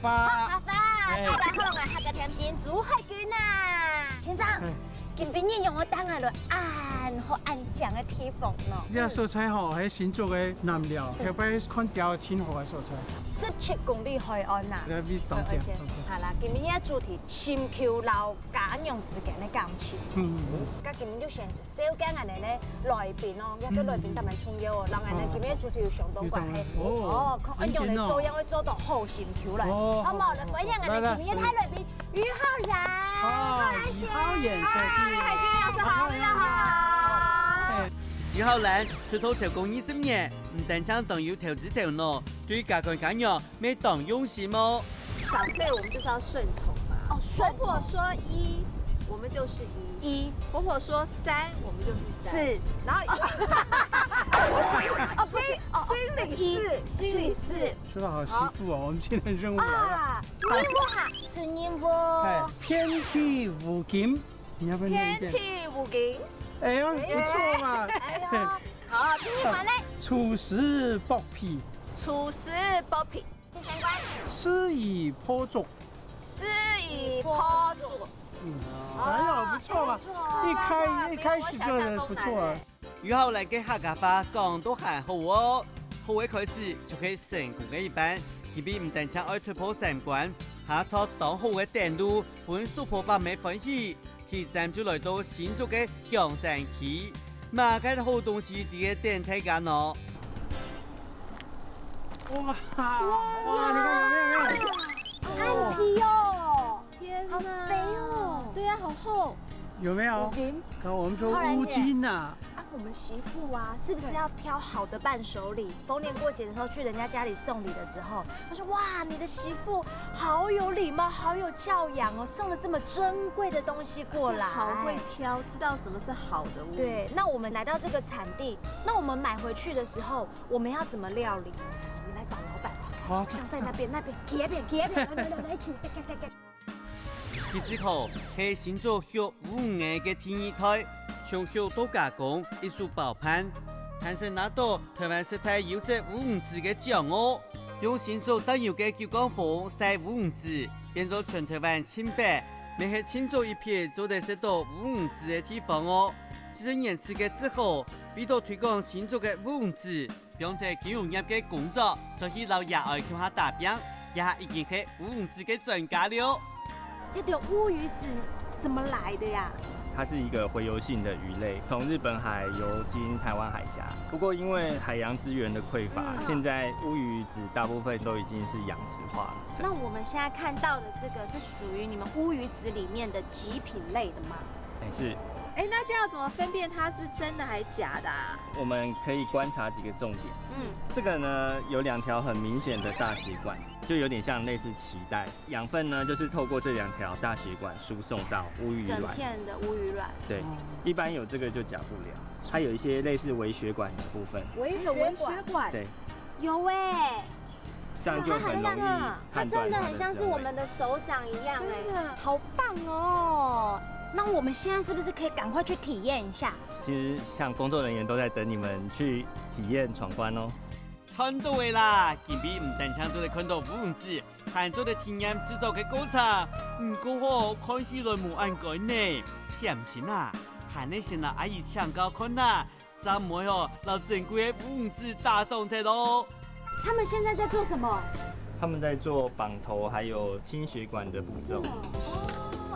发。阿发，大家好，我客家甜心朱海军啊，先生。今晡日用我当下就按好按酱的铁粉咯。这蔬菜吼，係新竹嘅南寮，特別看條清河嘅蔬菜。17公里海岸呐。你必當正。好啦，今晡日主題深秋老家用之間的感情。咁今晡就先小間人哋咧來賓咯，一個來賓特別重要哦。人哋咧今晡主題有相當關係。看用嚟做，因為做到好深秋來。好冇？嚟歡迎人哋今晡日睇來賓於浩然。好演海軍老師好，大家好。於浩然出道成功20年，唔單止當有投資頭腦，對家官家娘沒當用心哦。长辈我们就是要顺从嘛。哦，婆婆说1，我们就是1；婆婆说3，我们就是3。然后心里4。说到好媳妇哦，我们现在任务来了。任務哈，是任務。天地無金，你要不要念一遍？天地無金。哎呦，不錯嘛。哎呦，好，聽你話咧。處事薄皮。處事薄皮。第三關。施以坡足。施以坡足。哎呦，不錯嘛。一開始就不錯啊。於浩然嘅客家話講都還好哦，好嘅開始就係成功嘅一半。佢比唔單止愛突破3關，下拖當好嘅電路，本蘇婆伯妹歡喜。佢站住來到新竹嘅香山區，馬街好東西啲嘅電梯間哦。哇！你看有沒有？安皮哦，天好肥哦。对啊，好厚。有沒有？看我們說烏金吶。我們媳婦啊，是不是要挑好的伴手禮？逢年過節的時候去人家家裡送禮的時候，他說：哇，你的媳婦好有禮貌，好有教養哦，送了這麼珍貴的東西過來，好會挑，知道什麼是好的物。對，那我們來到這個產地，那我們買回去的時候，我們要怎麼料理？我們來找老闆吧。好，像在那邊，給來一起。其之後係新竹學5年嘅天二胎。從小到加工，藝術包辦，還是拿到台灣食材優質烏魚子嘅獎哦。用新竹專有嘅九江風曬烏魚子，變做全台灣清白，咪係清竹一片做得食到烏魚子嘅地方哦。幾十年前嘅之後，為咗推廣新竹嘅烏魚子，並在金融業嘅工作，就去老爺愛向下打拼，也已經係烏魚子嘅專家了。這條烏魚子怎麼來的呀？它是一個洄游性的魚類，從日本海游經台灣海峽。不過因為海洋資源的匱乏，現在烏魚子大部分都已經是養殖化了。那我們現在看到的這個是屬於你們烏魚子裡面的極品類的嗎？是。那這樣要怎麼分辨它是真的還是假的啊？我們可以觀察幾個重點。這個呢有2條很明顯的大血管，就有點像類似臍帶。養分呢就是透過這2條大血管輸送到烏魚卵。整片的烏魚卵。對，一般有這個就假不了。它有一些類似微血管的部分。微血管。對。有哎。這樣就很容易它真的很像是我們的手掌一樣哎，好棒哦！那我們現在是不是可以趕快去體驗一下？其實像工作人員都在等你們去體驗闖關哦。穿到位啦！今晡唔單止做嚟看到烏魚子，還做嚟體驗製造嘅過程。唔過看起來冇按改呢，甜心啊！還你先讓阿姨搶高看啦，咱唔會老珍貴嘅烏魚子打上台咯。他們現在在做什麼？他們在做綁頭，還有清血管的步驟。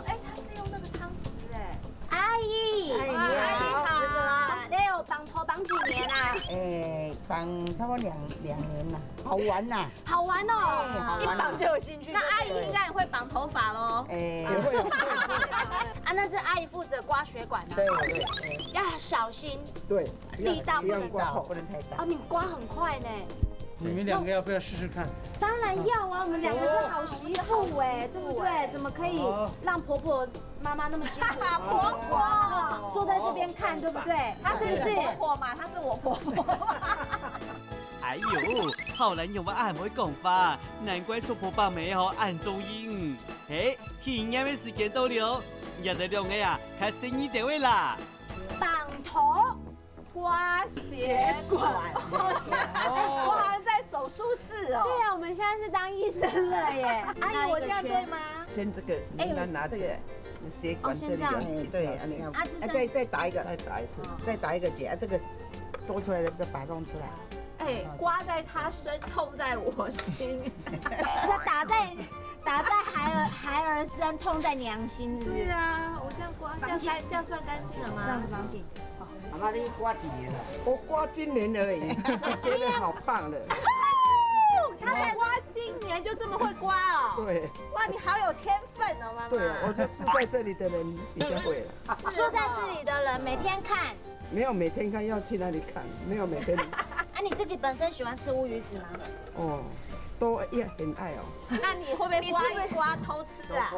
他是用那個湯匙哎。阿姨，阿姨好。你有綁頭綁幾年啊？綁差不多兩年了，好玩呐。好玩哦，一綁就有興趣。那阿姨應該也會綁頭髮咯。也會。啊，那是阿姨負責刮血管的。對。要小心。對。力道不能大，不能太大。啊，你刮很快呢。你們2個要不要試試看？當然要啊，我們2個是好媳婦哎，對不對？怎麼可以讓婆婆媽媽那麼辛苦？婆婆坐在這邊看，對不對？她是不是婆婆嘛？她是我婆婆。哎呦，浩然用我按會講法，難怪蘇婆伯妹按中音。體驗嘅時間到了，要得2個呀，開生意點位啦。綁頭。刮血管，我好像在手手术室哦。对啊，我们现在是当医生了耶。阿姨，我这样对吗？先这个，你拿起来，血管这里的，对，你看，啊，这是再打一个，再打一次，再打一个结，这个多出来的就把它弄出来。哎，刮在他身，痛在我心。是打在孩儿身，痛在娘心，是不是？对啊，我这样刮，这样算干净了吗？这样子绑紧。妈妈，你刮几年了？我刮今年而已，就觉得好棒了。他才刮今年就这么会刮哦。对，哇，你好有天分哦，妈妈。对，我就住在这里的人比较会了。住在这里的人每天看。没有每天看，要去哪里看？没有每天。啊，你自己本身喜欢吃乌鱼子吗？哦，都也很爱哦。那你会不会刮一刮偷吃啊？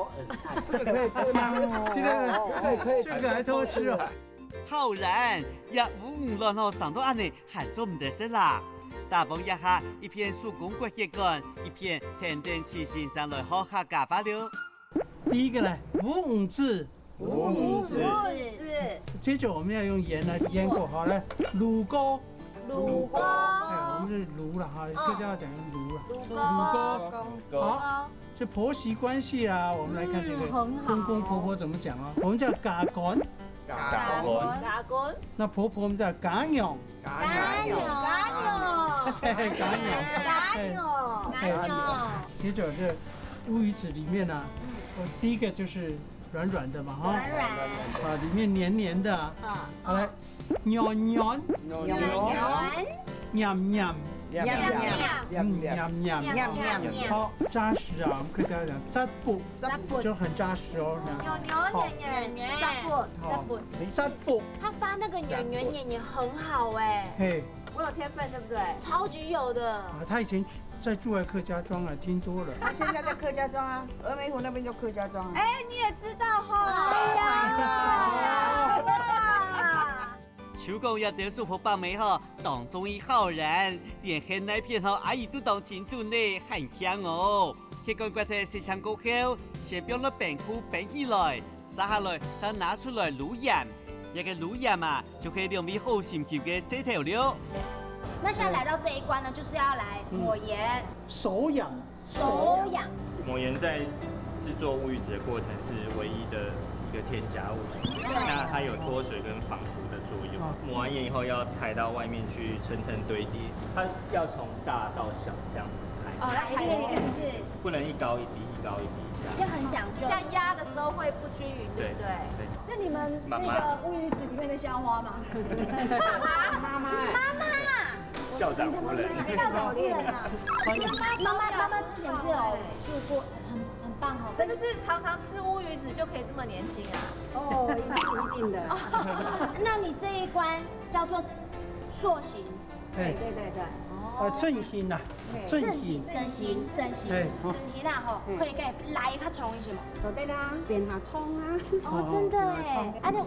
这个可以吃吗？现在可以，这个还偷吃哦。浩然也5、6號上到安尼，喊做唔得事啦。大鹏一下一片手工骨血管，一片天天起身上来好下假发了。第一个呢，五字。是接着我们要用盐来腌过，好了，卤锅。卤锅。哎，我们是卤了哈，客家话讲卤了。卤锅。好，这婆媳关系啊，我们来看这个公公婆婆怎么讲啊？我们叫嘎干。打滚，那婆婆我们叫嘎娘。干牛。接着这乌鱼子里面呢，第一个就是软软的嘛哈，啊，里面黏黏的啊。好来，软软，黏黏，好扎实啊！我们客家讲扎布，就很扎实哦。扎布，他发那个圆很好哎，嘿，我有天分对不对？超级有的。啊，他以前在住在客家庄啊，听多了。他现在在客家庄啊，峨眉湖那边就客家庄啊。哎，你也知道哈？对呀。手工也得手婆把妹哈，当中一浩然，连黑那片哈阿姨都当清楚呢，很香哦。血管骨头洗香过後，先將咗餅糊餅起來，撒下來再拿出來滷鹽，一個滷鹽啊，就可以兩味好鹹口嘅洗頭了。那现在来到这一关呢，就是要来抹盐、手痒，手痒。抹盐在制作乌鱼子的过程是唯一的一个添加物，那它有脱水跟防腐的作用。抹完盐以后要抬到外面去层层堆叠，它要从大到小这样子抬，排列是不是？不能一高一低，一高一低这样。要很讲究。这样压的时候会不均匀，对不对？是你们那个乌鱼子里面的校花吗？妈妈，校长夫人，校长夫人啊！妈妈之前是有做过，很棒哦。是不是常常吃乌鱼子就可以这么年轻啊？哦，一定的。那你这一关叫做塑形。哎，正形呐，正形，整形，整形啦吼，可以给来较冲一些嘛。对啦，变下葱啊。哦，真的哎，啊那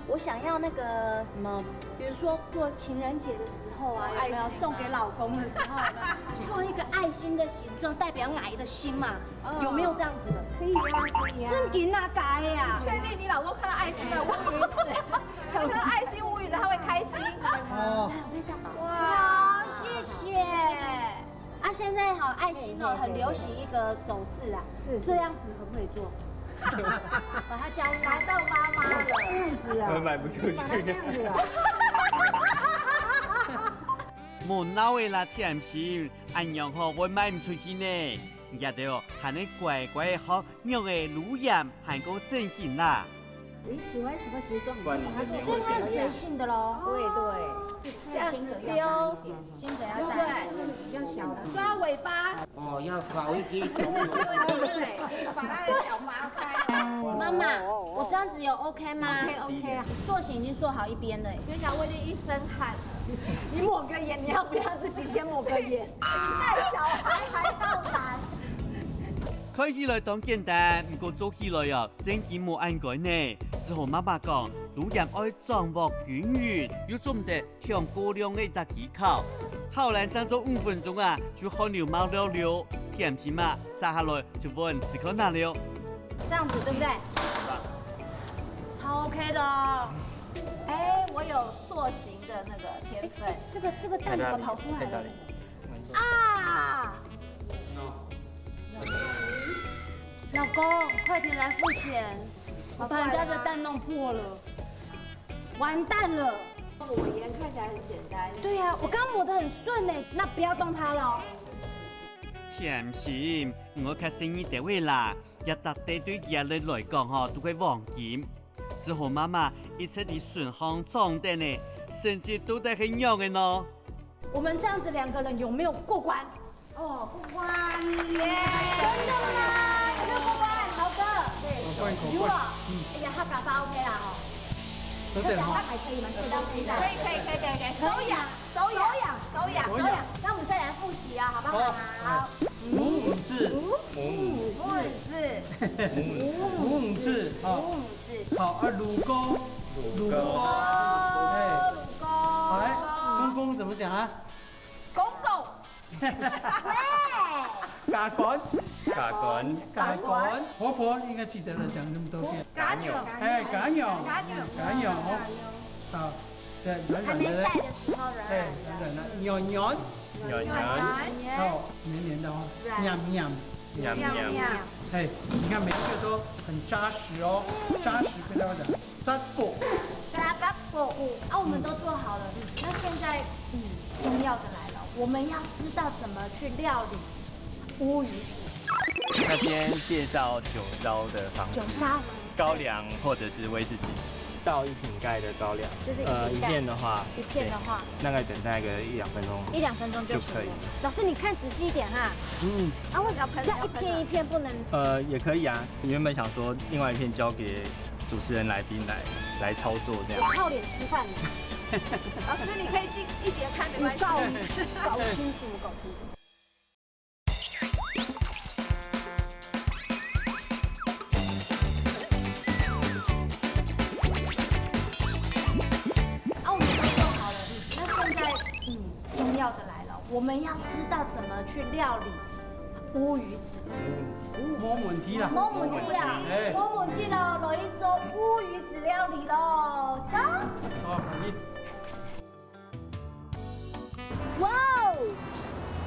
我想要那个什么，比如说过情人节的时候啊，有没有送给老公的时候，做一个爱心的形状，代表爱的心嘛？有没有这样子的？可以啊，可以啊。真给哪改呀？确定你老公看到爱心的乌鱼子，看到爱心乌鱼子他会开心？哦，我看一下，哇，谢谢。啊，现在好爱心哦，很流行一个手势啊，是这样子可不可以做？把它交传到妈妈了，这样子啊，我卖不出去。这样子啊。冇闹嘅啦，甜心，按样好我卖唔出去呢。也得哦，喊你乖乖好，用嘅卤盐还讲正形啦。你喜欢什么形状？关你的面所以它很随性的喽。对对，这样子丢，金额要大，比较小的。抓尾巴，哦，要搞一些种种。对，把它的脚拔开。妈妈，我这样子有 OK 吗 OK 啊。塑形已经塑好一边了。跟你讲，我已经一身汗，你抹个眼，你要不要自己先抹个眼？带小孩还要难。看起来當簡單，不過做起來啊，真係冇按改呢。之後媽媽講，滷鹽愛掌握均勻，要做唔得調高量嘅一個技巧。後來爭咗5分鐘啊，就好牛毛了了，甜甜嘛，撒下來就穩吃可拿了。这样子对不对？超 OK 的哦。哎，我有塑形的那个天分。这个蛋怎么跑出来了？啊！老公，快点来付钱，我把人家的蛋弄破了，完蛋了。抹盐看起来很简单。对呀，我刚刚抹得很顺呢，那不要动它了。甜心，我看生意单位啦，一笪地對人類來講嗬，都係黃金。之後媽媽一切地順行裝的呢，甚至都得很樣嘅呢。我们这样子2个人有没有过关？哦，过关耶！真的吗？有没有过关？豪哥，对，如果哎呀，他打发 OK 啦哈。有点讲话还可以吗？写到现在。可以，手痒。那我们再来复习啊，好不好？好。母字，母字，好，好啊，乳沟，哎，好来，公公怎么讲啊？公公。嘎管，嘎管，婆婆应该记得了，讲那么多遍。嘎扭。哎，嘎扭，好，对，软软的，还没晒的时候软对，软的。软软的，软，哦，黏黏的哦，喵。哎，你看每一个都很扎实哦，扎实跟大家讲，扎过。啊，我们都做好了。那现在，重要的来了，我们要知道怎么去料理乌鱼子。那先介绍酒烧的方式。酒烧，高粱或者是威士忌，倒1瓶盖的高粱，就是一片的话，对大概等待个1-2分钟，1-2分钟就可以。老师，你看仔细一点哈。啊，为什么要一片一片不能？也可以啊。原本想说另外一片交给主持人来宾来操作这样。我靠脸吃饭呢。老师，你可以近一点看，没关系。搞清楚。啊，我们都做好了。那现在，重要的来了，我们要知道怎么去料理乌鱼子。冇問題啦。冇問題咯，來做烏魚子料理咯，走。好，可以。哇哦，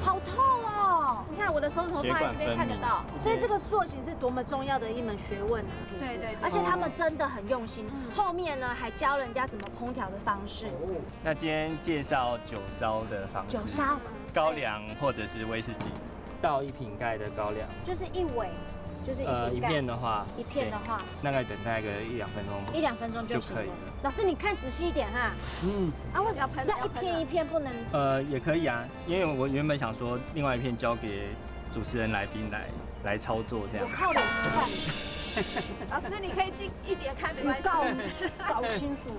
好透哦！你看我的手指头放在这边看得到，所以这个塑形是多么重要的一门学问啊！对，而且他们真的很用心，后面呢还教人家怎么烹调的方式。那今天介绍酒烧的方式。酒烧，高粱或者是威士忌，倒1瓶盖的高粱，就是一尾，就是一片的话，大概等待个1-2分钟，1-2分钟就可以了。老师，你看仔细一点哈。啊，为什么要一片一片不能？也可以啊，因为我原本想说另外一片交给主持人来宾来操作这样。我靠脸吃饭。老师，你可以近一点看，没关系。搞清楚。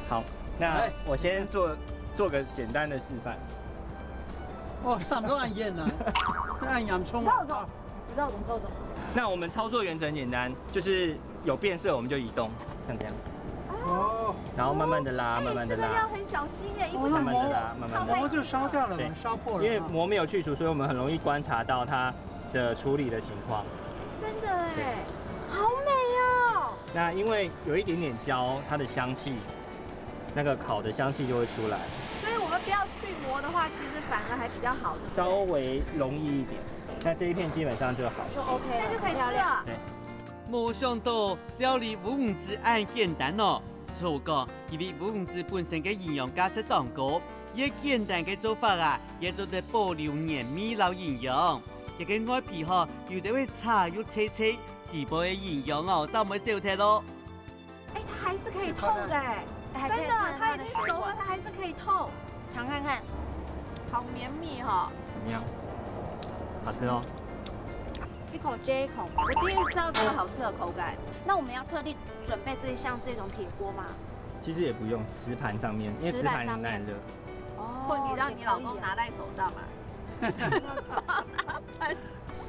好，那我先做个简单的示范。哦，上都按盐啊，按洋葱。绕走，你知道怎么走？那我们操作原则很简单，就是有变色我们就移动，像这样。哦。然后慢慢的拉，慢慢的拉。这个要很小心耶，一不小心慢慢的拉，慢慢的拉。膜就烧掉了嘛，烧破了。因为膜没有去除，所以我们很容易观察到它的处理的情况。真的哎，好美哦。那因为有一点点焦，它的香气，那个烤的香气就会出来。所以我们不要去膜的话，其实反而还比较好的。稍微容易一点。那这一片基本上就好，就 OK，这样就可以吃了。对。冇想到料理烏魚子咁簡單哦，所講因為烏魚子本身嘅營養價值當高，也簡單嘅做法啊，也做得保留黏味老營養。一個外皮嗬，有啲會茶又脆脆，地部嘅營養哦，就唔會少睇咯。哎，它還是可以透的哎，真的，它已經熟了，它還是可以透。嘗看看，好綿密哈。怎麼樣？好吃哦。一口接一口。我第一次吃到这个好吃的口感。那我们要特地准备像这种铁锅吗？其实也不用，瓷盘上面，因为瓷盘很耐热。或你让你老公拿在手上嘛。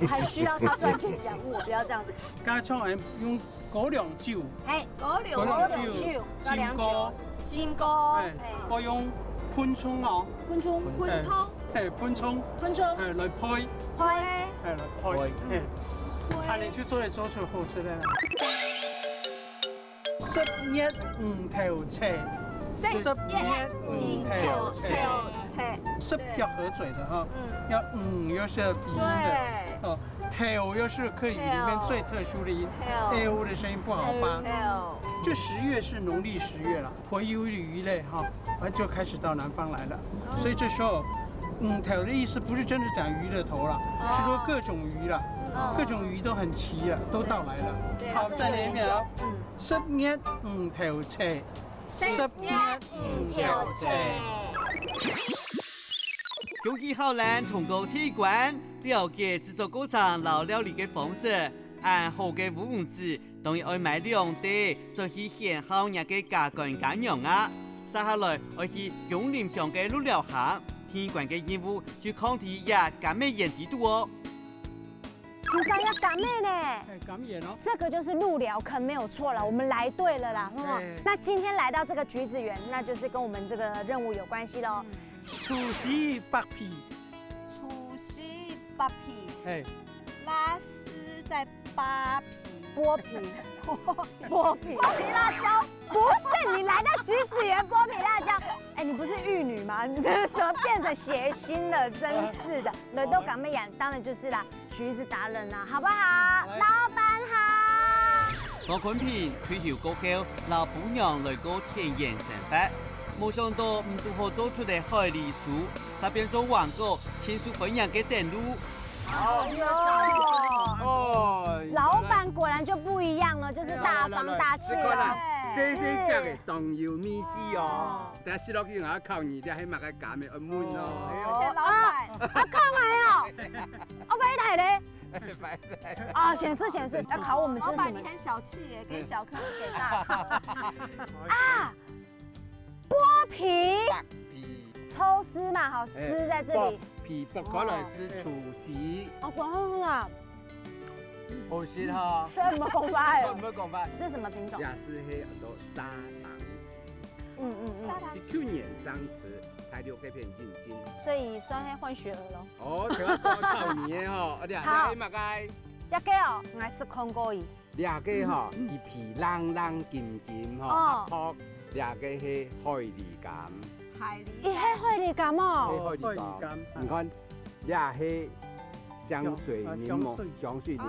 还需要他賺錢養我，不要這樣子。加葱係用高粱酒，高粱酒，煎鍋，我用潘葱哦，潘葱，潘葱，來配，來配，睇你出做嚟做出好吃咧。11五條車，11五條車，是比較合嘴的哈，要有些鼻音的，哦，头又是客语里面最特殊的音，L 的声音不好发。这10月是农历10月了，洄游的鱼类哈，就开始到南方来了。所以这时候，头的意思不是真的讲鱼的头了，是说各种鱼了，各种鱼都很齐了，都到来了。好，再来一遍啊！10月5頭車，10月5頭車。恭喜浩然通过铁关，了解制作过程老料理的方式，按好嘅乌鱼子，当然爱买2袋，再去选好人嘅加工加样啊。接下来爱去永林乡嘅鹿寮巷，铁关嘅任务就抗体也加美演地度哦。其实要赶妹呢，赶演哦。这个就是鹿寮坑，没有错了，我们来对了啦。那今天来到这个橘子园，那就是跟我们这个任务有关系喽。除夕剥皮，除夕剥皮，哎，拉丝在扒皮，剥皮，剥皮辣椒，不是你来到橘子园剥皮辣椒，哎，你不是玉女吗？你这怎么变成谐星了？真是的，来到港妹演，当然就是啦，橘子达人啦，好不好？老板好。黄坤平退休過後，老伴娘來個田園生活，冇想到唔都好做出嚟海梨樹，才變做網購千數分享嘅電路。哦，老板果然就不一样了，就是大方大气了。細細隻嘅當要米絲哦，但係食落去我靠你，但係買個假嘅滿哦。而且老板，靠埋哦，我白台嘞。啊，显示要考我们这是什么？老板你很小气耶，给小颗给大颗。啊，剥皮，剝皮，抽丝嘛，好丝在这里。皮剝開來是廚師，哦，廣東啊，好食哈。所以有沒有講法？有沒有講法？這是什麼品種？也是黑很多砂糖橘，砂糖是去年張弛台六嗰片認真。所以酸黑混血兒咯。哦，聽我講靠你嘅吼，我哋係乜嘅？一個哦，我係食控過伊。兩個吼，伊皮冷冷金金吼，殼兩個係海梨柑。伊係海梨柑哦。海梨柑，你看，俩係香水檸檬，香水檸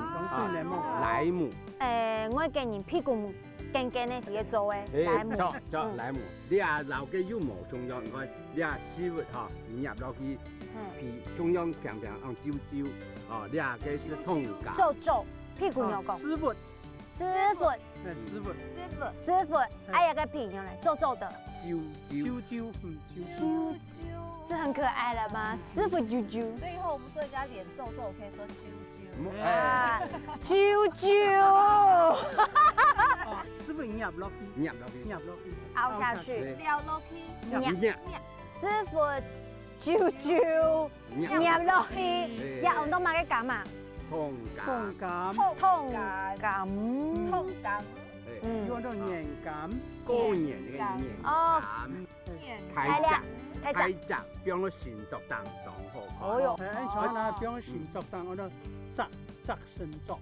檬，萊姆。我建議屁股尖尖的啲做嘅萊姆。做萊姆，俩老嘅有毛中央，你看俩絲襪哈，入落去皮中央平平按揪揪，哦，俩嘅是痛感。皱，屁股有講。師傅，哎呀個皮用來皱的。啾，這很可愛了嗎？師傅啾啾。所以以後我們說人家臉皺皺，可以說啾啾。啊，啾啾。師傅入落去，凹下去，撩落去，師傅啾啾，入落去，入我都買個咁啊。痛感，用到年感，過年嘅年感，太雜，變咗旋作當好。哦喲，像那變旋作當，我都側身作，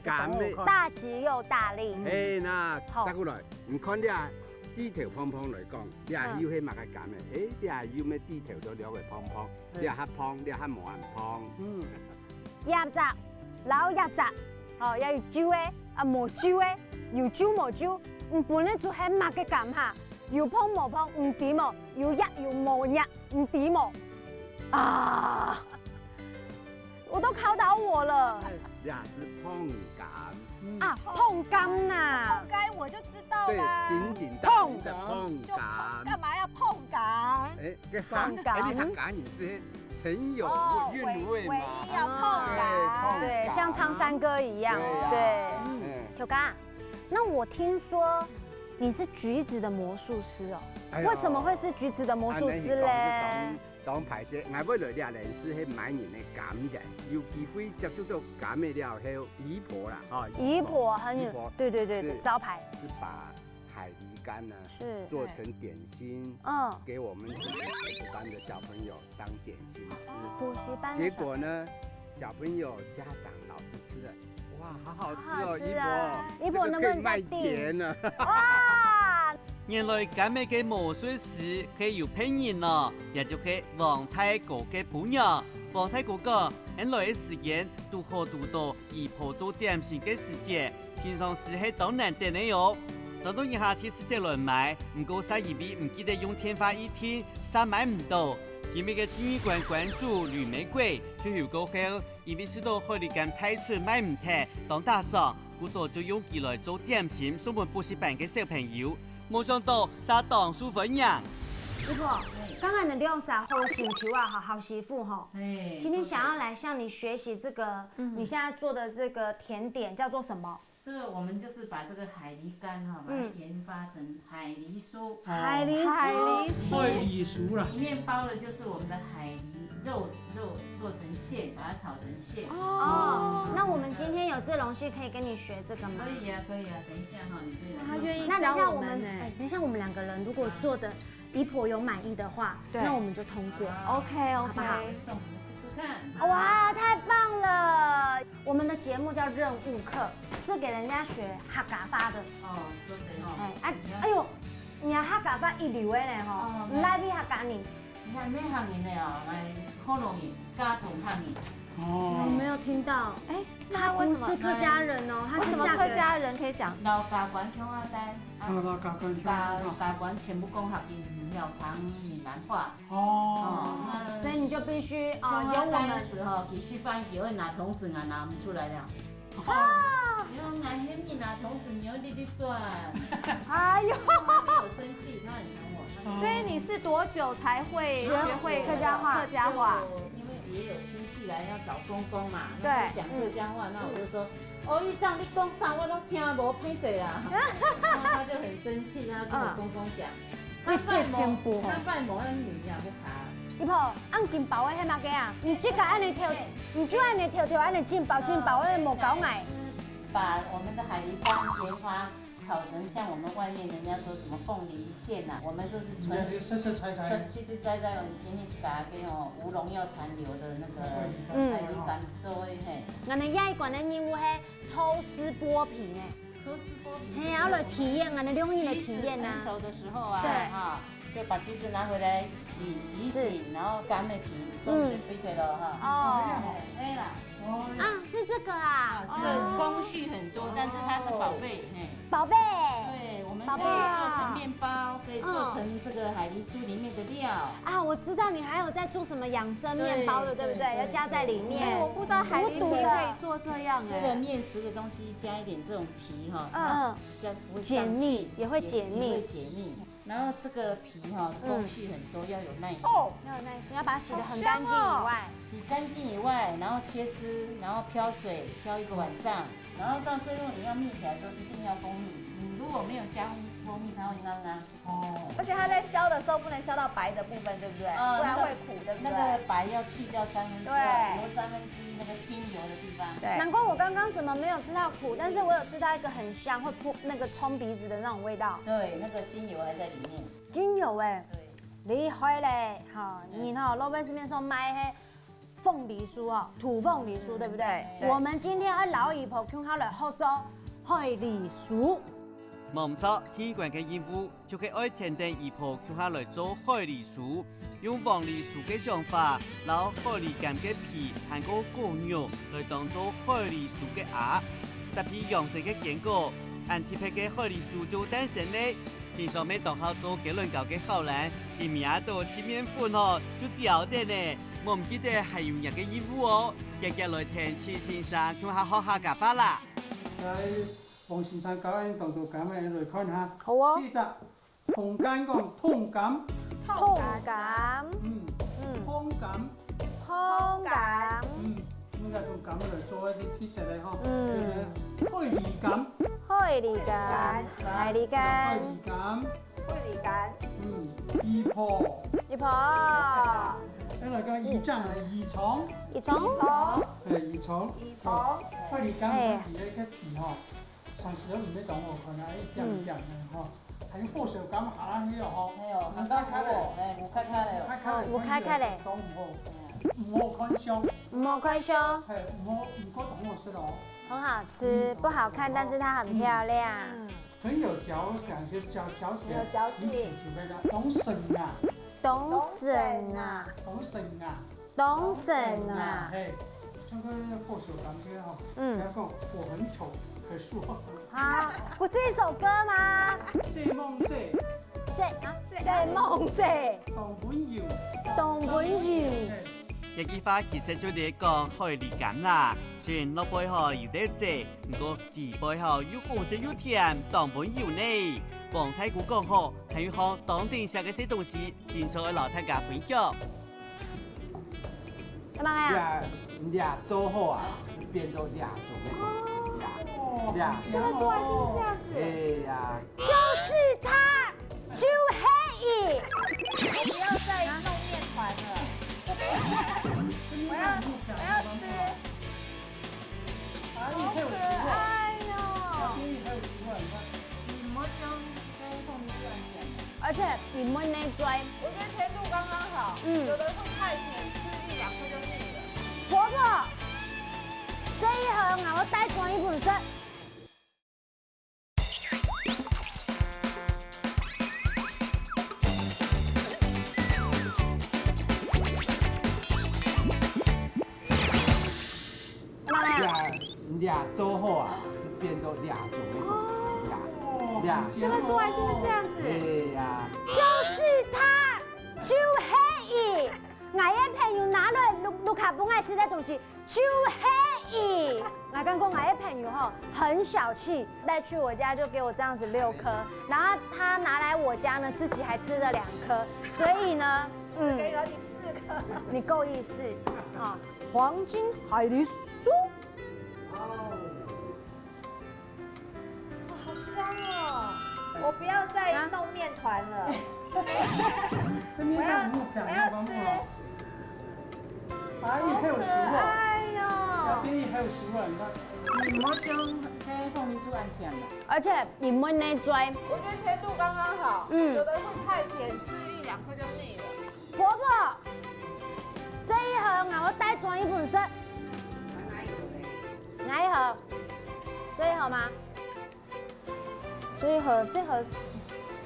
感咩？大吉又大利。那再過來，唔看啲啊，低頭胖胖嚟講，你係要起乜嘅感嘅？你係要咩低頭都了嘅胖胖，你係黑胖，你係黑冇人胖。鴨雜，老鴨雜，哦，又要椒嘅，啊冇椒嘅，要椒冇椒，本來就係乜嘅感嚇，要胖冇胖，唔點喎，要一要冇一，唔點喎，啊！我都考倒我了。也是碰感啊，碰柑呐。碰柑我就知道啦。對，點點大點的碰感。幹嘛要碰感？碰感，你看感也是很有韻味嘛。唯一要碰感。對，像唱山歌一樣。對。條哥，那我聽說你是橘子的魔術師哦。為什麼會是橘子的魔術師咧？當排泄，我要來啲人士去買年嘅感啫，有機會接觸到感嘅料係姨婆啦，哦，姨婆很有，對，招牌是把海梨柑呢做成點心，給我們補習班的小朋友當點心吃。補習班，結果呢，小朋友、家長、老師吃了，哇，好好吃哦，姨婆能不能賣錢呢？哇！原來咁樣嘅魔術師佢有配音咯，也就係黃太哥嘅伴娘。黃太哥哥原来的时间都可度到以婆做点心嘅时节，平常时系当难得的哟。当到一下天时节来买，唔过啥意味唔记得用天花一天，啥买唔到。今日嘅天意馆馆主吕玫瑰退休过后，因为知道海里间太纯买唔脱，当大爽，故所就用佢来做点心送本补习班嘅小朋友。冇想到啥当数分样。师傅，刚才你用啥好心球啊，好媳妇哈。今天想要来向你学习这个，你现在做的这个甜点叫做什么？这个我们就是把这个海梨干哈，把它研发成海梨酥。海梨酥啦，里面包的就是我们的海梨肉做成馅，把它炒成馅。哦，那我们今天有这荣幸可以跟你学这个吗？可以啊，可以啊，等一下哈，你可以来。他愿意那教等一下我们，我们呢。等一下我们两个人如果做的姨婆有满意的话，那我们就通过。 OK 好不好 OK。送你们吃吃看。哇，太棒了！我们的节目叫任务课，是给人家学客家话的。哦，真的哈。哎呦，你还客家话一流的呢吼，唔来比客家人。你看咩行人的哦，来可能你加同行人。我没有听到，哎，那他为什么不是客家人哦，他为什么是嫁给客家人可以讲？老家管腔啊单，家管全部讲客家庙堂闽南话。哦，所以你就必须有有我们的时候，其实翻译会拿同时拿不出来了。你用拿黑米拿同时，你要滴滴转。哎呦，他没有生气，他很疼我。所以你是多久才会学会客家话客家话？因为也有亲戚来要找公公嘛，对那讲客家话，那我就说，哦，医生你讲啥我都听无，歹势啊。然后他就很生气，他跟我公公讲，会借先播他拜某人女呀不爬。姨婆，按金包的迄物个啊，你这个安尼跳，你就安尼跳跳安尼劲爆，我无搞矮。把我们的海梨干研发炒成像我们外面人家说什么凤梨馅呐，我们就是纯给你一把给哦无农药残留的那个海梨干作为嘿。俺们亚一馆的任务是抽丝剥皮呢。抽丝剥皮。嘿，要来体验，俺的容易来体验呐。成熟的时候啊，对哈，就把橘子拿回来洗一洗，然后干的皮终于飞开了哈。哦，对啦。啊，是这个啊。这个工序很多，但是它是宝贝，嘿。宝贝。对，我们可以做成面包，可以做成这个海梨酥里面的料。啊，我知道你还有在做什么养生面包的，对不对？要加在里面。我不知道海梨皮可以做这样吃了面食的东西，加一点这种皮哈，这样不会解腻，也会解腻，会解腻。然后这个皮哈，工序很多，要有耐心。哦，要有耐心，要把它洗得很干净以外，洗干净以外，然后切丝，然后漂水，漂1个晚上，然后到最后你要密起来的时候一定要蜂蜜。你如果没有加蜂蜜，它会干干。哦。而且它在削的时候不能削到白的部分，对不对？不然会苦，对不对？那个白要去掉1/3，留1/3那个精油的地方。对。难怪我刚刚怎么没有吃到苦，但是我有吃到一个很香，会扑那个冲鼻子的那种味道。对，那个精油还在里面。精油哎。对。厉害嘞！好，你哈路边市面上卖嘿凤梨酥哦，土凤梨酥，对不对？我们今天要老姨婆用它来合作海梨酥。冇错，天馆嘅任务就係愛甜點姨婆叫下來做海梨酥，用黃梨酥嘅想法，撈海梨乾嘅皮含個果肉來當做海梨酥嘅餡，搭配養生嘅堅果，按貼配嘅海梨酥就誕生咧。平常咩當好做幾輪搞嘅好難，一面到切面粉哦就掉的呢。我唔記得還有人嘅任務哦，日日來聽陳先生叫下學下夾法啦。黃先生教人當做咁樣嚟看下。好啊。呢隻同間講通感。痛感。通感。通感。應該用咁嚟做一啲貼食嚟呵。開梨感。海梨干，海梨干，海梨干，海梨干，姨婆，姨婆，再來個姨丈係姨蟲，姨蟲，姨蟲，海梨干皮咧嘅皮嗬，上時都唔識講喎，佢係一樣嘅嗬，係用火手咁下去哦，還有很開開嘞，有開開嘞，有開開嘞，唔好看胸，唔好看胸，係唔過懂我識咯。很好吃，不好看，但是它很漂亮。很有嚼感，就嚼起来。有嚼劲。懂省啊。懂省啊。懂省啊。懂省啊。嘿，唱歌要过手感觉哈，不要讲我很丑，可是我。好，不是一首歌吗？这梦这梦这，动本游，动本游。一句话其實就嚟講可以理解啦。雖然落背後有啲謝，不過地背後又好食又甜，當本有呢。講太古講好，還有項當地食嘅些東西，經常會老大家分享。干嘛呀？俩做好啊，是变做俩种的俩。这个做完就是这样子。哎呀，就是它，就黑伊。我不要再弄面团了，我要吃。阿姨还有食物，哎呦！阿姨还有食物，你看。你莫将跟凤梨酥很甜的。而且你们那拽，我觉得甜度刚刚好，有的会太甜，吃1、2颗就腻了。婆婆，这一盒我带装一本身。俩做好啊，是变做俩种的俩。这个做完就是这样子。对呀。就是它，就黑伊。我的朋友拿了卢卡不爱吃的东西，就黑伊。我刚讲我的朋友哈很小气，带去我家就给我这样子6颗，然后他拿来我家呢，自己还吃了2颗，所以呢，给了你4颗，你够意思啊！黄金海狸酥。好香哦！我不要再弄面团了，我要吃。阿姨还有食物，哎呦！阿姨还有食物，你看。你莫将跟凤梨酥很甜的。而且你们那拽，我觉得甜度刚刚好，有的会太甜，吃1、2颗就腻了。婆婆，这一盒我带装一本身。哪一盒？这一盒吗？这一盒，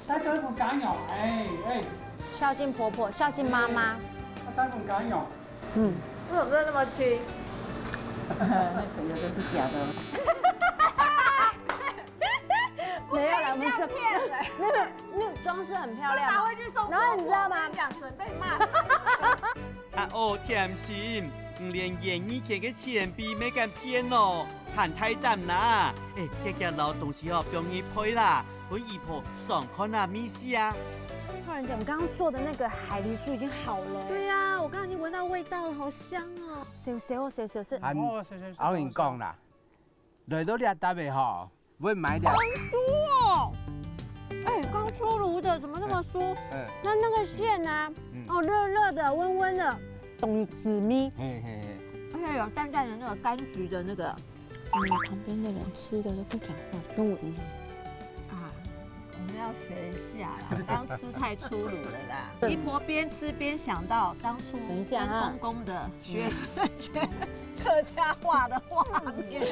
带咗一盆假牛，孝敬婆婆，孝敬妈妈。带盆假牛。为什么这么轻？那个有的是假的。没有啦，我们这骗人。那个装饰很漂亮。拿回去送。然后你知道吗？讲准备骂。啊哦，甜心，连演艺圈嘅前辈没敢骗哦，喊太淡啦！哎，这老东西哦，不容易配啦，我姨婆爽看那米西啊！浩然姐，我们刚刚做的那个海狸酥已经好了。对呀，我刚刚已经闻到味道了，好香哦。小是。我跟你讲啦，来到俩搭的吼，要买俩。酥哦！哎，刚出炉的，怎么那么酥？那个馅呢？哦，热热的，温温的，懂紫米。而且有淡淡的那个柑橘的那个。旁边的人吃的都不讲话，跟我一样。我们要学一下啦，刚吃太粗鲁了啦。姨婆边吃边想到当初跟公公的学客家话的画面，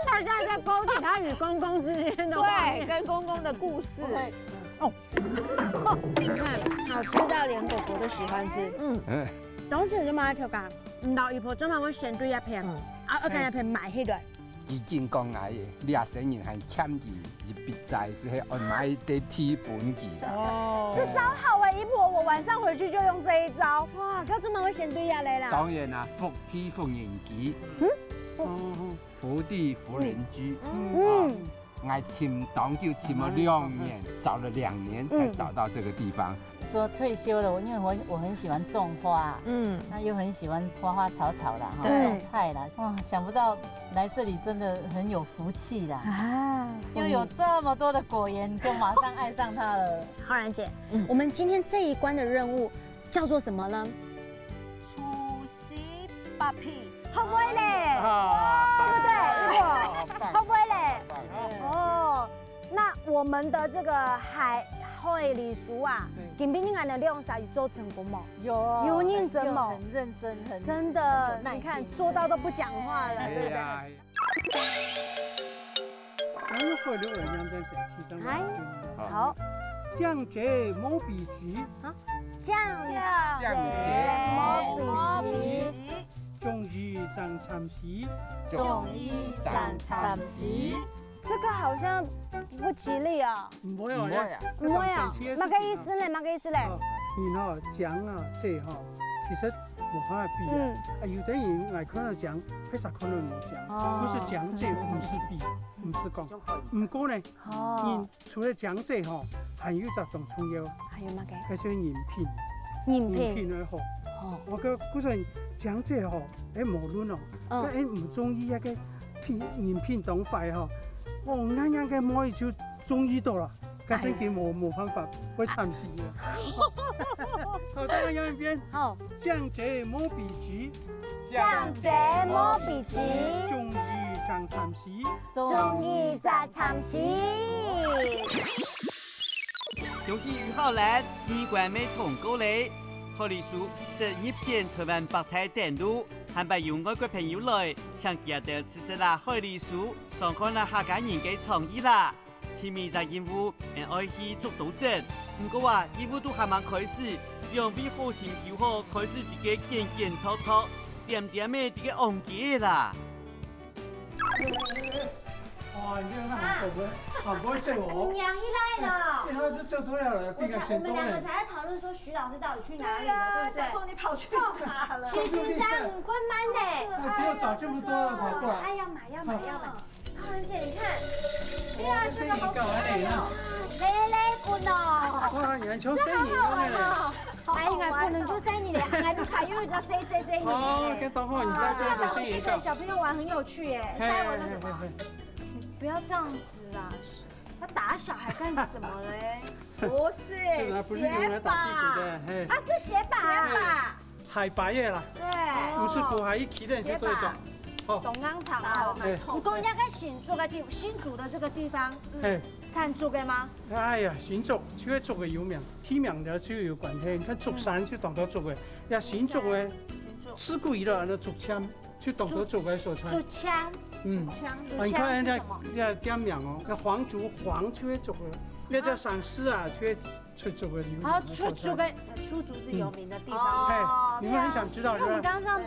他现在在勾起他与公公之间的对，跟公公的故事。哦，你看，好吃到连狗狗都喜欢吃。当时就买条噶，老姨婆专门会选对一片，我跟一片买迄段。已經講嚟嘅，俩生人係欠住入別在是喺安排啲天本記啦。哦，這招好哎，姨婆，我晚上回去就用這一招。哇，佢專門會選對一嚟啦。當然啦，福地福人居，福地福人居。我簽黨就簽了2年，找了2年才找到這個地方。说退休了，因为我很喜欢种花，那又很喜欢花花草草啦，种菜啦，哇，想不到来这里真的很有福气啦，又有这么多的果园，就马上爱上它了。浩然姐，我们今天这一关的任务叫做什么呢？除夕八屁，好不会嘞？对不对？姨婆，好不会嘞？哦，那我们的这个海狸酥啊，今天你看的量啥做成功吗？有认真吗？很认真，很真的，你看做到都不讲话了，对不对？然后喝了人家在想七张哎，好，酱姐摸笔记，酱姐摸笔记，中医长参时，中医长参时。这个好像不吉利啊。唔會啊，唔會啊，乜嘅意思咧？乜嘅意思咧？然後講啊，這哈，其實冇辦法比啊。啊，有啲人愛看到講，其實可能冇講，不是講這，不是比，唔是講。唔過呢，人除了講這哈，還有一種重要，還有乜嘅？嗰種飲品，飲品嚟好。我個嗰陣講這哈，誒無論哦，誒唔中意一個飲品當快哈。我啱啱嘅摸就中醫到啦，家陣佢冇辦法會參試嘅。好，再來右邊。好，江浙摸筆記。江浙摸筆記。中醫長參試。中醫長參試。恭喜於浩然，天官美通過嚟。賀禮書是葉縣台灣北太電路。還把有外國朋友來，想記得吃食啦賀禮書，上看啦客家人嘅創意啦。前面就任務，愛去做到陣。不過啊，任務都還沒開始，兩位好心求好，開始自己檢檢討討，點點嘅自己忘記啦。哇，你看很懂嘅，很不會這我。娘一來了。這他就多了，比較先多我們兩個才在討論說徐老師到底去哪裡了，對不對？想說你跑去哪了？其實在很困難的。那只有找這麼多人跑過來。哎，要買。浩然姐，你看，哎呀，這個好可愛呀！蕾本哦。哇，眼球生意了。哎，我不能就生你了，俺卢卡又叫谁你。哦，跟等會你在這裡生意對小朋友玩很有趣耶。猜我的什麼？不要這樣子啦，要打小孩幹什麼嘞？不是鞋把，啊，這鞋把，鞋把嘢啦，對，不是古鞋一起的就做一種，東港廠哦，你講一個新竹的地，新竹的這個地方，產竹嘅嗎？哎呀，新竹就係竹嘅有名，天命就就有關係，你看竹山就當到竹嘅，呀新竹嘅，吃貴了那竹槍就當到竹嘅所產。竹槍。你看人家點名哦，那黃竹黃就會做的，那叫上市啊，就會出竹的有名。好，出竹是有名的地方。你們很想知道是吧？因為我們剛剛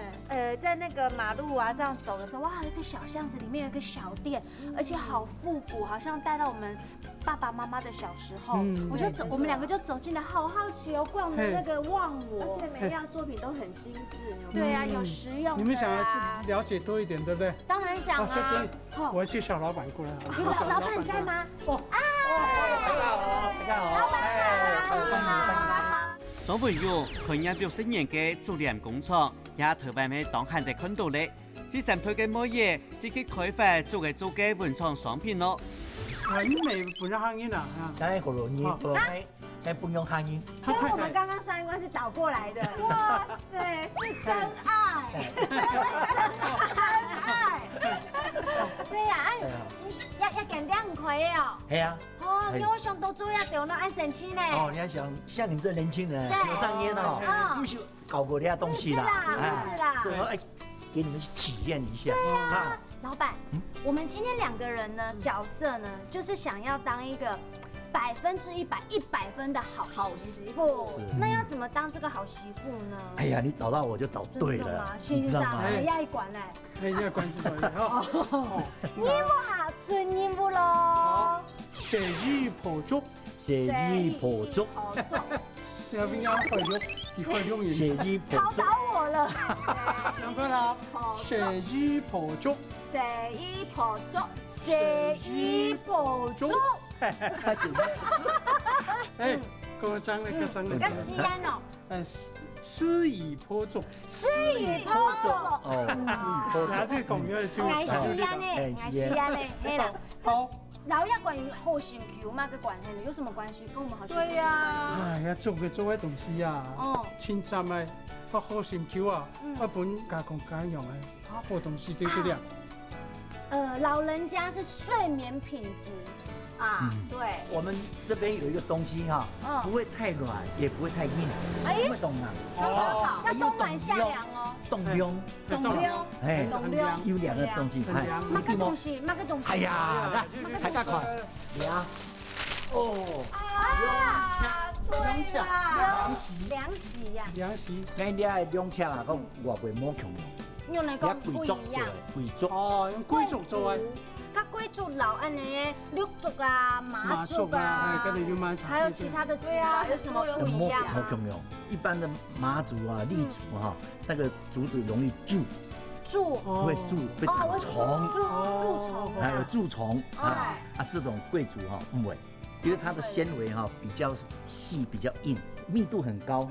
在那個馬路啊這樣走的時候，哇，一個小巷子裡面有一個小店，而且好復古，好像帶到我們爸爸媽媽的小時候。我們兩個就走進來，好好奇哦，逛的那個忘我，而且每一樣作品都很精緻。對啊，有實用。你們想了解多一點，對不對？當然想啊。我要去小老闆過來。老闆在嗎？大家好，歡迎。張文勇去年60年嘅竹簾工廠，也台灣嘅當行的看到咧。第三推嘅乜嘢，即係開發做嘅文創商品咯。你未本咗行業啊？在火龍業，不用行業。因為我們剛剛上一關是倒過來的。哇塞，是真愛，這是真愛。對呀，一件點唔虧哦。係啊。哦，因為我想多做一條呢，愛省錢呢。哦，你要想像你們這年輕人，抽上煙哦，不是搞過這些東西啦。是啦。所以說，給你們去體驗一下。對啊。老闆，我們今天2個人呢，角色呢，就是想要當一個100%、100分的好媳婦。那要怎麼當這個好媳婦呢？哎呀，你找到我就找對了，你知道嗎？要一管嘞。要管住佢。任務好，出任務咯。寫意破竹。寫意破竹。要邊間破竹？破竹語。寫意破竹。考到我了。兩個啦。寫意破竹。寫意破竹。寫意破竹。哎，個章咧，個章咧。個西安哦。詩意破竹。詩意破竹。哦，詩意破竹。嗱，即係講咗就。愛西安呢？愛西安呢？係啦。好。然後要關於後心球嘛嘅關係呢？有什麼關係？跟我們好。對呀。哎呀，做嘅東西啊，千針嘅，後心球啊，一本加工家用嘅，好東西對不對？老人家是睡眠品質啊，對。我們這邊有一個東西哈，不會太軟，也不會太硬，聽得懂啊？要冬暖夏涼哦。凍涼，哎，有兩個東西，乜個東西？乜個東西？哎呀，來，大家看，涼，哦，涼席呀，涼席，咱倆的涼車啊，講外邊冇窮，用来讲不一样。贵族哦，用贵族做的。它贵族老安尼六族啊、马族啊，还有其他的族啊，有什么不一样啊？没有，一般的马族啊、栗族哈，那个竹子容易蛀，会长虫，蛀虫，还有蛀虫啊，这种贵族哈不会，因为它的纤维哈比较细、比较硬，密度很高，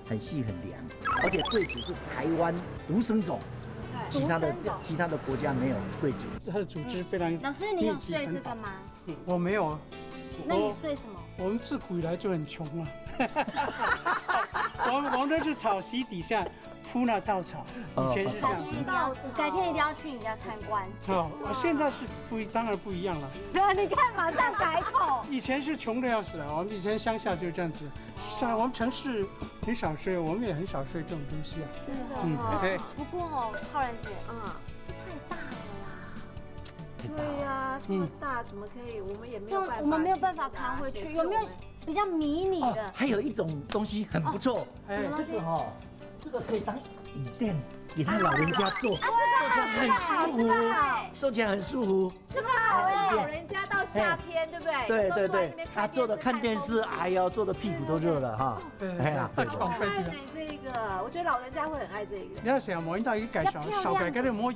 很细很凉，而且贵族是台湾独生种。其他的国家没有贵族，它的组织非常。老师，你有睡这个吗？我没有。那你睡什么？我们自古以来就很穷啊。我们都是草席底下铺那稻草，以前是这样。改天一定要去你家参观。哦，我现在是当然不一样了。对啊，你看马上改口。以前是穷的要死啊，我们以前乡下就这样子。我们城市很少睡，我们也很少睡这种东西啊。真的。对。不过浩然姐，太大了啦。对呀，这么大怎么可以？我们也没有办法，我们没有办法扛回去。有没有比较迷你的？还有一种东西很不错，什么东西？这个可以当椅垫，给他老人家坐，这个很舒服，坐起来很舒服。这个好哎，老人家到夏天，对不对？对，他坐着看电视，哎呀，坐的屁股都热了哈。哎呀，爱这个，我觉得老人家会很爱这个。你要成日摸到啲介手嘅嗰啲摸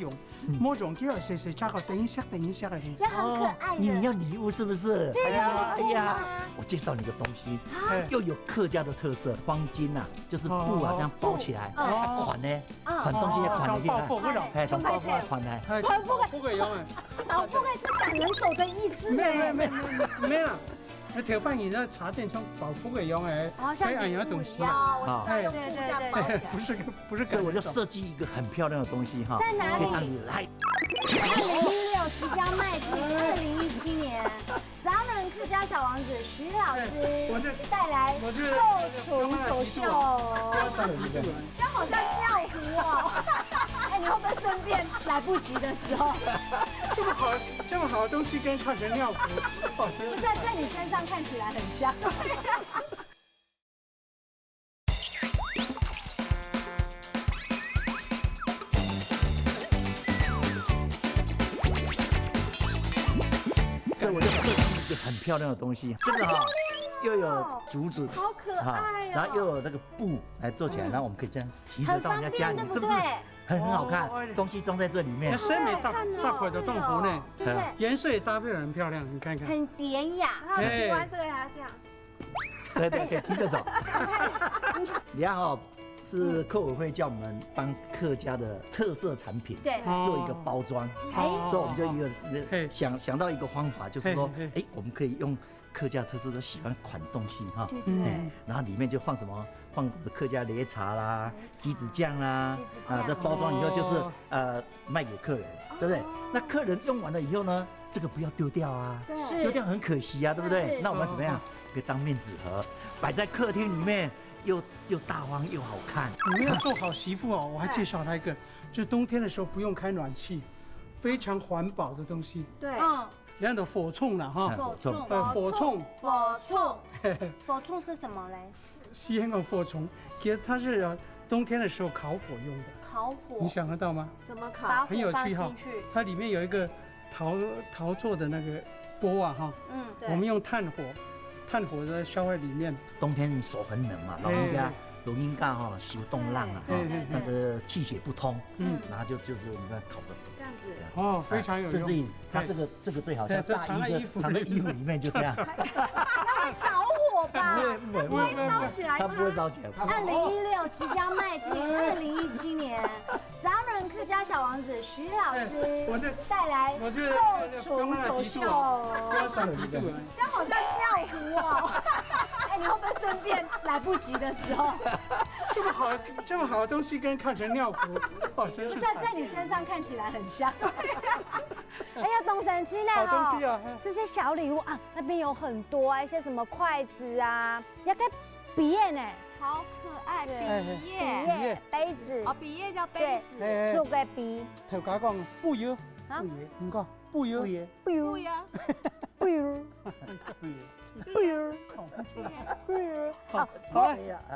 用叫細細揸個等一下嘅。这很可愛。你要禮物是不是？對呀，我介紹你個東西，又有客家的特色，方巾呐，就是布啊，這樣包起來，款呢，款東西款嚟嘅，從包袱款嚟，包袱嘅樣啊，包袱嘅是趕人走的意思。沒啦。條扮演咗茶店像寶福嘅樣誒，可以按樣東西啊。對，不是。所以我就設計一個很漂亮的東西哈，在哪裡？讓你來。2016即將邁進2017年，咱們客家小王子徐老師帶來後廚走秀，這樣好像尿壺哦。哎，你會不會順便來不及的時候？這麼好的東西跟看成尿壺，不是在你身上看起來很像。所以我就設計一個很漂亮的東西，這個哈又有竹子，好可愛哦，然後又有那個布來做起來，然後我們可以這樣提着到人家家裡，是不是很好看？東西裝在這裡面，身美大塊的洞湖呢，顏色也搭配得很漂亮，你看看，很典雅。提完這個還要這樣，對，可以提着走。你看哦。是客委會叫我們幫客家的特色產品做一個包裝，所以我們就想到一個方法，就是說，我們可以用客家特色都喜歡款東西哈，然後裡面就放什麼，放客家擂茶啦、雞子醬啦，這包裝以後就是賣給客人，對不對？那客人用完了以後呢，這個不要丟掉啊，丟掉很可惜啊，對不對？那我們怎麼樣？可以當面紙盒，擺在客廳裡面。又大方又好看。你们要做好媳婦哦，我還介紹他一個，就冬天的時候不用開暖氣，非常環保的東西。對，兩種火蟲啦哈。火蟲。火蟲是什麼嘞？西漢的火蟲，其實它是冬天的時候烤火用的。烤火。你想得到嗎？怎麼烤？很有趣哈。它裡面有一個陶做的那個鍋啊哈。對。我們用炭火在燒在裡面。冬天手很冷嘛，老人家容易哈手凍爛了，那個氣血不通，然後就是你在烤的這樣子哦，非常有用。甚至於它這個最好像大衣藏在衣服裡面就這樣。它會着火吧？不會燒起來，它不會燒起來。2016即將邁進2017年，咱們客家小王子徐老師帶來後廚走秀，這樣好像尿壺哦。哎，你會不會順便來不及的時候？這麼好的東西跟看成尿壺，不是在你身上看起來很像。哎呀，東山區呢？好東西啊！這些小禮物啊，那邊有很多啊，一些什麼筷子啊，一個筆葉呢，好可愛，筆葉，杯子。哦，筆葉叫杯子。做個筆。頭家講布葉，唔講布葉，布葉。好，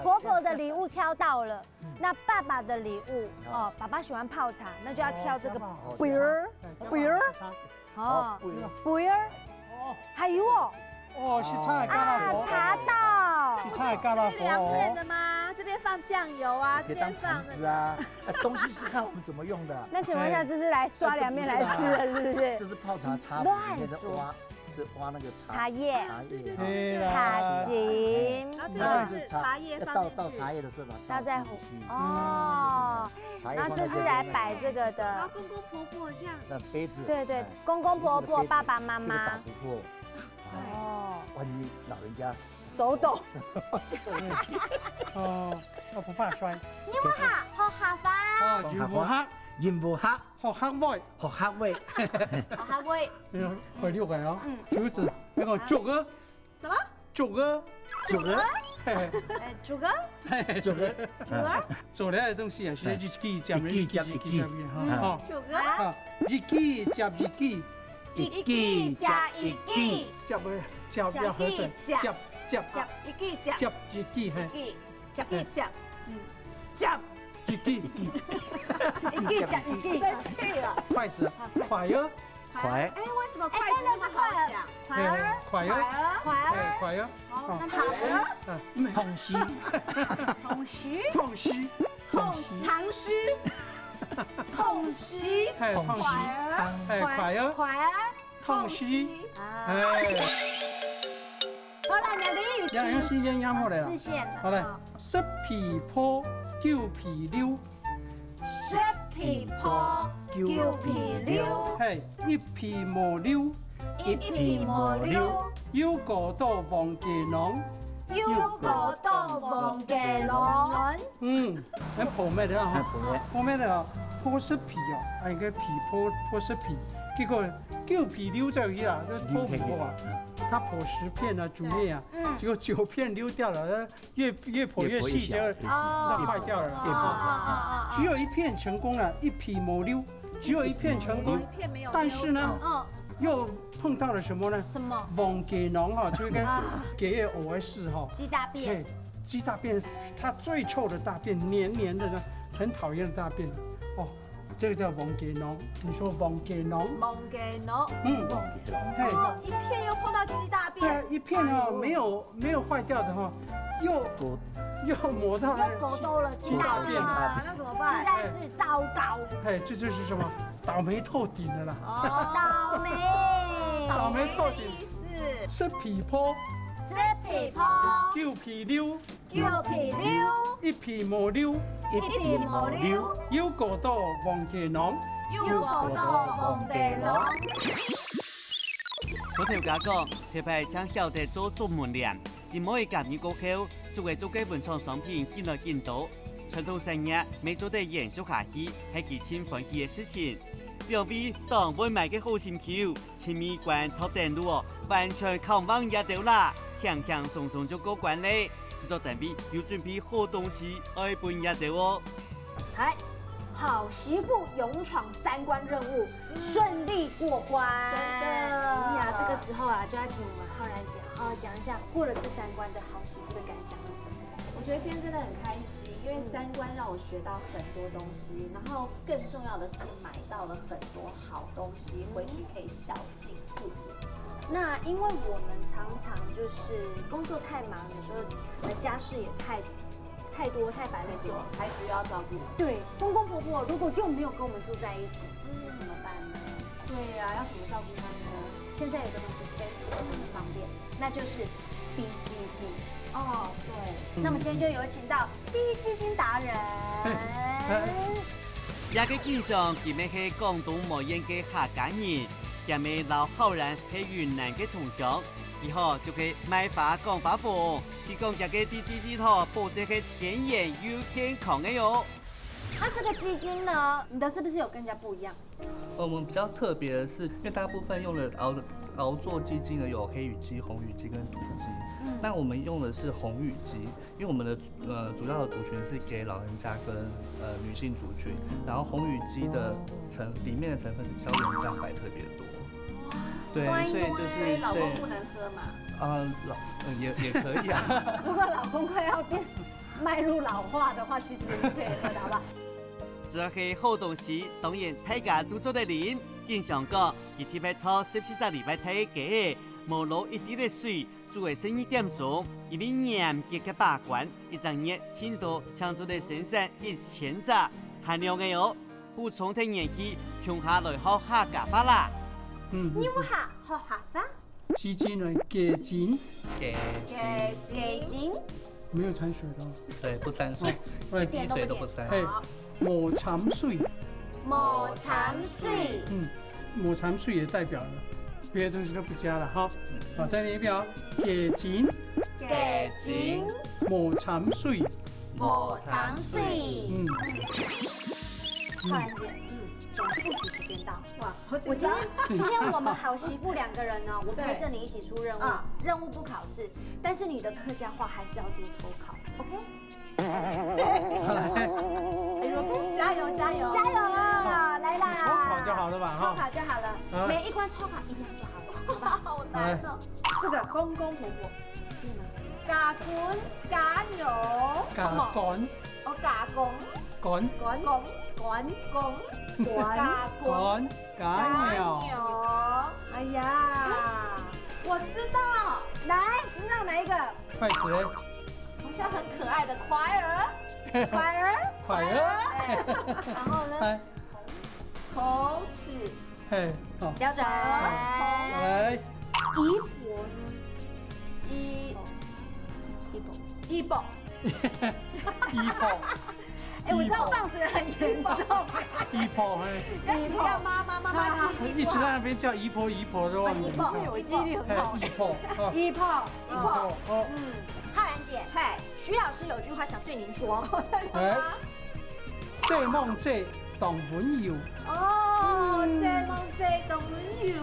婆婆的礼物挑到了，那爸爸的礼物哦，爸爸喜欢泡茶，那就要挑这个杯儿，哦，杯儿，还有哦。哦，是菜干到佛。茶道。是菜干到佛。凉面的吗？这边放酱油啊，这边放盘子啊，东西是看我们怎么用的。那请问一下，这是来刷凉面来吃的，是不是？这是泡茶茶里面的挖那个茶叶，茶形。然后这个是茶叶放倒茶叶的时候把倒在哦。然后这是来摆这个的。然后公公婆婆这样。那杯子。对对，公公婆婆、爸爸妈妈。这个打不破。哦，万一老人家手抖。哦，我不怕摔。你好哈，好哈法。哦，任務黑，任務黑，學黑威，學黑威，學黑威。會六個哦。竹子，那個竹兒。什麼？竹兒。竹兒。竹兒。竹兒。竹兒。做來的東西啊，是日記夾日記夾哈。竹兒。日記夾日記。一記加一記，夾嘅夾要合整，夾一記夾，夾一記係，夾一夾，夾一記，一記夾一記，生氣了。筷子，筷兒，筷。哎，為什麼筷子那麼好講？筷兒，筷兒，筷兒，哦，那糖兒，痛須，痛須，痛須，糖須。痛須，係痛須，係筷兒，痛須，係。好啦，兩個英語。用新鮮音樂嚟啦。四線。好嚟，濕皮坡，叫皮溜。濕皮坡，叫皮溜。係一皮毛溜，一皮毛溜。腰果多黃嘅囊。腰果多黃嘅囊。咁破咩的啊？破咩的啊？破濕皮啊，係個皮破濕皮，結果叫皮溜在裏啦，就破不破啊？它破10片啊，煮面啊，結果9片溜掉了，越破越細，就那壞掉了。只有一片成功了，一皮毛溜，只有一片成功，但是呢，又碰到了什麼呢？什麼？黃雞囊哈，就一個給鵝屎哈。雞大便。雞大便，它最臭的大便，黏黏的呢，很討厭的大便。哦，這個叫黃雞囊。你說黃雞囊？黃雞囊。哦，一片又碰到雞大便。對，一片哦，沒有壞掉的哈，又磨到了。又勾到了雞大便啊，那怎麼辦？實在是糟糕。哎，這就是什麼？倒霉透頂的啦。倒霉透頂。濕皮坡。濕皮坡。叫皮溜。叫皮溜。一皮毛溜。一皮毛溜。腰果多黃雞囊。腰果多黃雞囊。嗰條架講，特別將曉得做專門店，而唔可以夾硬過口，作為做嘅文創商品見來見到。傳統生意未做得延續下去，係佢千歡喜嘅事情。表妹當會買嘅好心橋，前面關頭電路哦，完全靠網也到啦，輕輕鬆鬆就過關嘞。製作單位要準備好東西，愛搬也到哦。來，好媳婦勇闖3關任務，順利過關。真的呀，這個時候啊，就要請我們浩然姐好好講一下過了這3關的好媳婦的感想是什麼？我覺得今天真的很開心，因為3關讓我學到很多東西，然後更重要的是買到了很多好東西，回去可以孝敬父母。那因為我們常常就是工作太忙，有時候家事也太多太繁瑣，孩子又要照顧。對，公公婆婆如果又沒有跟我們住在一起，怎麼辦呢？對呀，要怎麼照顧他們呢？現在有個東西非常的方便，那就是滴雞精。哦，對。那麼今天就有請到滴雞精達人。一個經常佢哋係廣東無言嘅客家人，佢哋老浩然係雲南嘅同鄉，以後就去賣花講花鳳，提供一個滴雞精後，保證係天然又健康嘅喲。那這個雞精呢？你的是不是有跟人家不一樣？我們比較特別的是，因為大部分用的熬做雞精呢，有黑羽雞、紅羽雞跟土雞。那我們用的是紅羽雞，因為我們的主要的族群是給老人家跟女性族群，然後紅羽雞的裡面的成分是膠原蛋白特別多。对，所以就是老公不能喝嘛。也可以啊。如果老公快要迈入老化的话，其实也是可以喝的，好不好？这是好东西，当然大家都做得嚟。经常讲，伊天拜托14个礼拜睇嘅，无落一滴的水，煮嘅12点钟，因为严格嘅把关，一整日轻度抢做的生产1000只含量嘅哦。补充睇元气，穷下来好下家法啦。你有下好下法？鸡精呢？鸡精。鸡精。没有掺水的。对，不掺水，一水都不掺。抹茶水。抹茶水。抹茶水也代表了，别的东西都不加了哈。好，再念一遍哦。鸡精。抹茶水。抹茶水。突然间，总复习时间到。哇，我今天我们好媳妇2个人呢，我陪着你一起出任务，任务不考试，但是你的客家话还是要做抽考 ，OK？ 加油加油加油啊！来啦，抽考就好了吧？抽考就好了，每一关抽考1样就好了。好难哦。这个公公婆婆，家管家牛，家管，哦家公。管鸟。哎呀，我知道，来，知道哪一个？筷子嘞？好像很可爱的快儿。然后呢？口齿。标准。来。姨婆呢？姨婆。哎，我知道棒子很严重。姨婆，要妈妈一直在那边叫姨婆都忘记。有记忆力很好。姨婆。浩然姐，徐老师有句话想对您说。这梦这董文友。哦，这梦这董文友。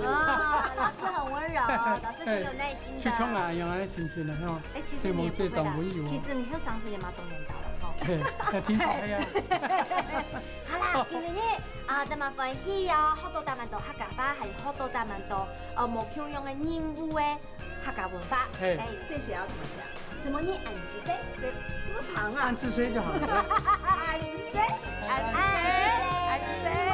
啊，老师很温柔，老师很有耐心的。去冲啊，用来心情的哈。哎，其实你也不会啦。其实你很长时间嘛，冬眠到了哈。挺好的呀。好啦，今日呢大家欢喜哦，好多大曼多客家话，还有好多大曼多无腔用的任务的客家文化。哎，这些要怎么讲？什么你按字谁？这么长啊？按字谁就好了。按字谁？按字谁？